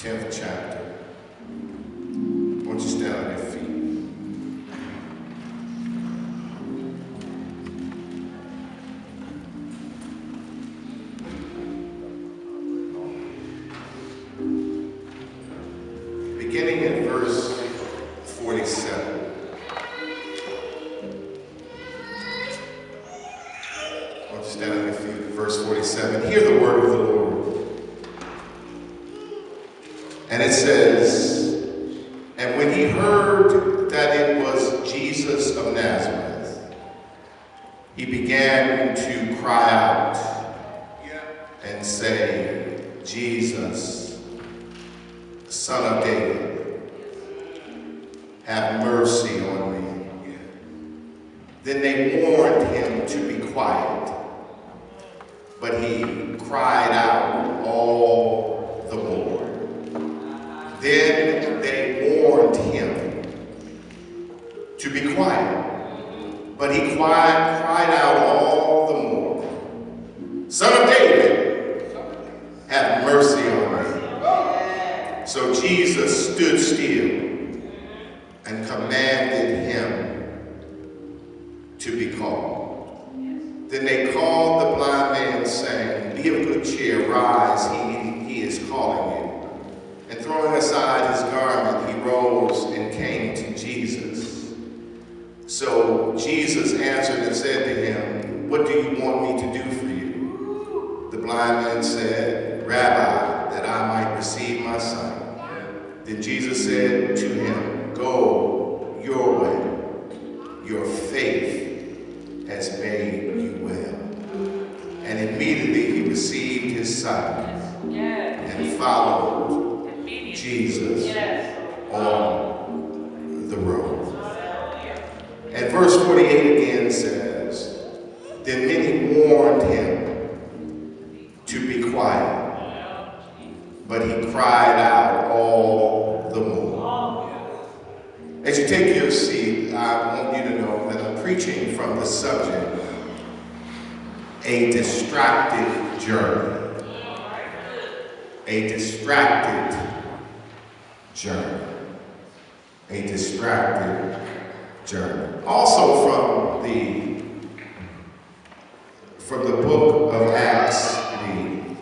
10th chapter. Won't you stand on your feet? Beginning in verse 47. Won't you stand on your feet? Verse 47. Hear the word of the Lord. And it says, and when he heard that it was Jesus of Nazareth, he began to cry out and say, Jesus, Son of David, have mercy on me. Then they warned him to be quiet, but he cried out all the more. Then they warned him to be quiet, but he cried out all the more, Son of David, have mercy on me. So Jesus stood still and commanded him to be called. Then they called the blind man, saying, be of good cheer, rise, he is calling you. And throwing aside his garment, he rose and came to Jesus. So Jesus answered and said to him, what do you want me to do for you? The blind man said, Rabbi, that I might receive my sight. Then Jesus said to him, go your way. Your faith has made you well. And immediately he received his sight and followed Jesus on the road. And verse 48 again says, then many warned him to be quiet, but he cried out all the more. As you take your seat, I want you to know that I'm preaching from the subject, a distracted journey. A distracted journey. A distracted journey. Also from the book of Acts, the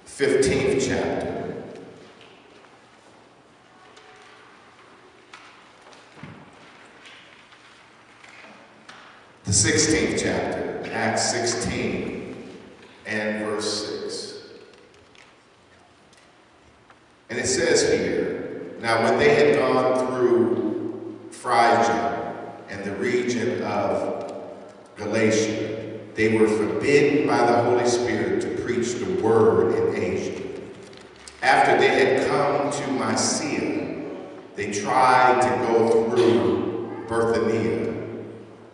15th chapter. The 16th chapter, Acts 16 and verse 6. And it says here, now when they had gone through Phrygia and the region of Galatia, they were forbidden by the Holy Spirit to preach the word in Asia. After they had come to Mysia, they tried to go through Bithynia,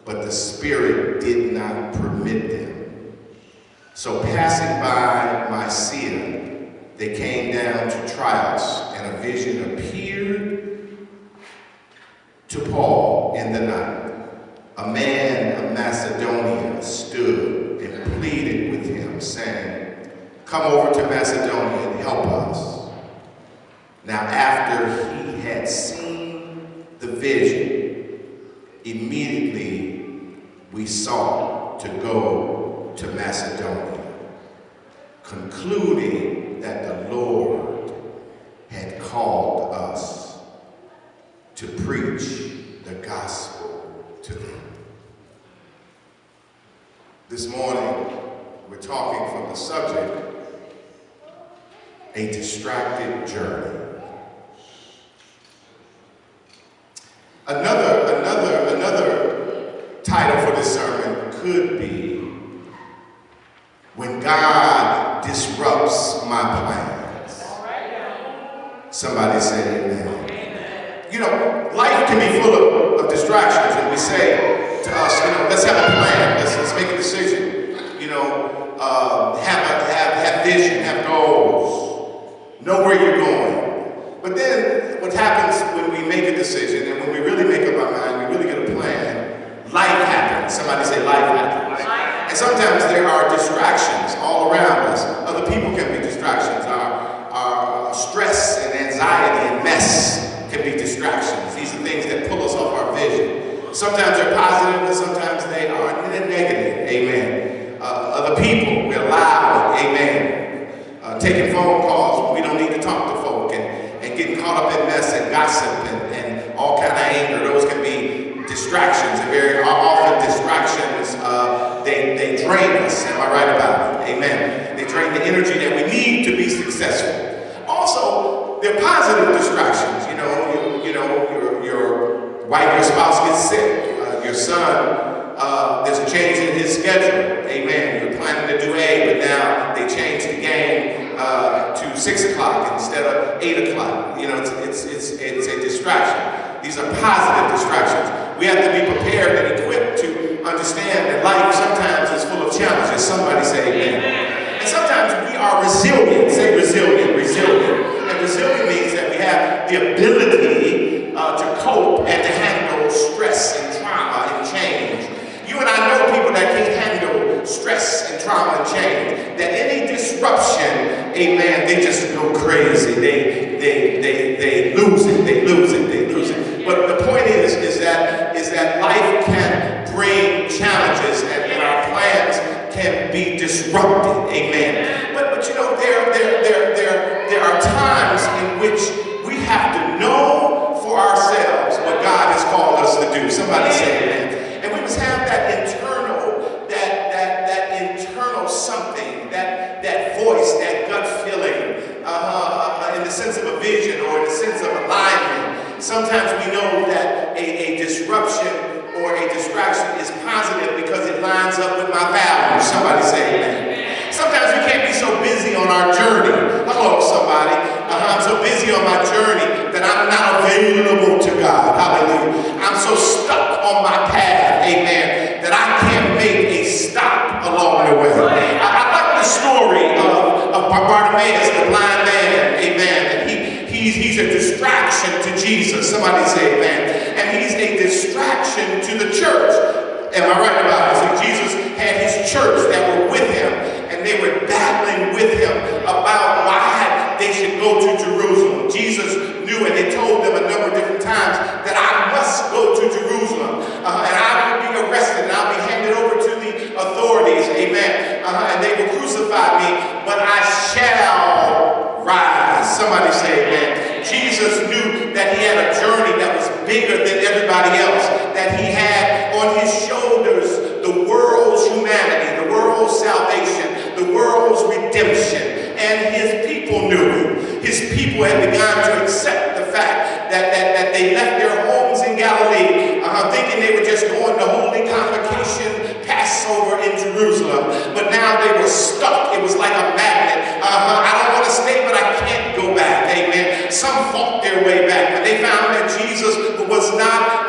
but the Spirit did not permit them. So passing by Mysia, they came down to Trios, and a vision appeared to Paul in the night. A man of Macedonia stood and pleaded with him, saying, come over to Macedonia and help us. Now after he had seen the vision, immediately we sought to go to Macedonia, concluding that the Lord had called us to preach the gospel to them. This morning, we're talking from the subject, a distracted journey. Another title for this sermon could be, when God disrupts my plans. Somebody say amen. You know, life can be full of distractions, and we say to us, you know, let's have a plan, let's make a decision, you know, have vision, have goals, know where you're going. But then what happens when we make a decision and when we really make up our mind, we really get a plan, life happens. Somebody say life happens. And sometimes there are distractions all around us. Other people can be distractions. Our stress Sometimes they're positive and sometimes they are negative. Amen. Other people, we're loud. Amen. Taking phone calls when we don't need to talk to folk and getting caught up in mess and gossip and all kind of anger. Those can be distractions, and very often distractions, they drain us. Am I right about it? Amen. They drain the energy that we need to be successful. Also, they're positive distractions. Your wife, your spouse gets sick. Your son, there's a change in his schedule. Amen. You're planning to do A, but now they changed the game to 6 o'clock instead of 8 o'clock. It's a distraction. These are positive distractions. We have to be prepared and equipped to understand that life sometimes is full of challenges. Somebody say amen. And sometimes we are resilient. Say resilient. And resilient means that we have the ability to cope and to handle stress and trauma and change. You and I know people that can't handle stress and trauma and change. That any disruption, amen, they just go crazy. They lose it. But the point is that life can bring challenges and our plans can be disrupted. Amen. But there are times in which we have to know for ourselves what God has called us to do. Somebody say amen. And we must have that internal something, that voice, that gut feeling, in the sense of a vision or in the sense of alignment. Sometimes we know that a disruption or a distraction is positive because it lines up with my values. Somebody say amen. Sometimes we can't be so busy on our journey. Hello, somebody. I'm so busy on my journey that I'm not available to God. Hallelujah. I'm so stuck on my path, amen, that I can't make a stop along the way. I like the story of Bartimaeus, the blind man, amen. And he's a distraction to Jesus. Somebody say amen. And he's a distraction to the church. Am I right about it? So Jesus had his church that were with him, and they were battling with him about why they should go to Jerusalem. Jesus knew, and they told them a number of different times that I must go to Jerusalem, and I will be arrested, and I'll be handed over to the authorities, amen, and they will crucify me, but I shall rise. Somebody say amen. Jesus knew that he had a journey that was bigger than everybody else, that he had on his shoulders the world's humanity, the world's salvation, the world's redemption. And his people knew it. His people had begun to accept the fact that they left their homes in Galilee, thinking they were just going to Holy Convocation, Passover in Jerusalem. But now they were stuck. It was like a magnet. I don't want to stay, but I can't go back. Amen. Some fought their way back, but they found that Jesus was not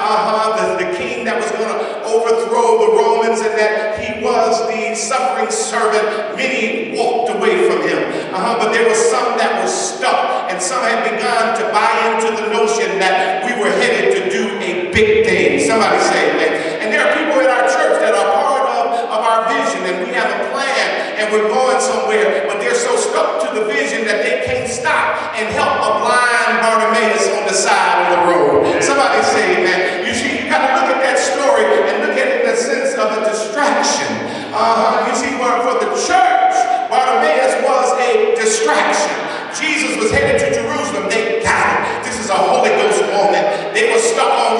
the king that was going to overthrow the Romans, and that he was the suffering servant. Many walked away from him. But there were some that were stuck, and some had begun to buy into the notion that we were headed to do a big thing. Somebody say amen. And there are people in our church that are part of our vision, and we have a plan, and we're going somewhere, but they're so stuck to the vision that they can't stop and help a blind Bartimaeus on the side of the road. Somebody say amen. You see, you got to look at that story and look at it in the sense of a distraction. You see, for the church, Bartimaeus was a distraction. Jesus was headed to Jerusalem. They got it. This is a Holy Ghost moment. They were stuck on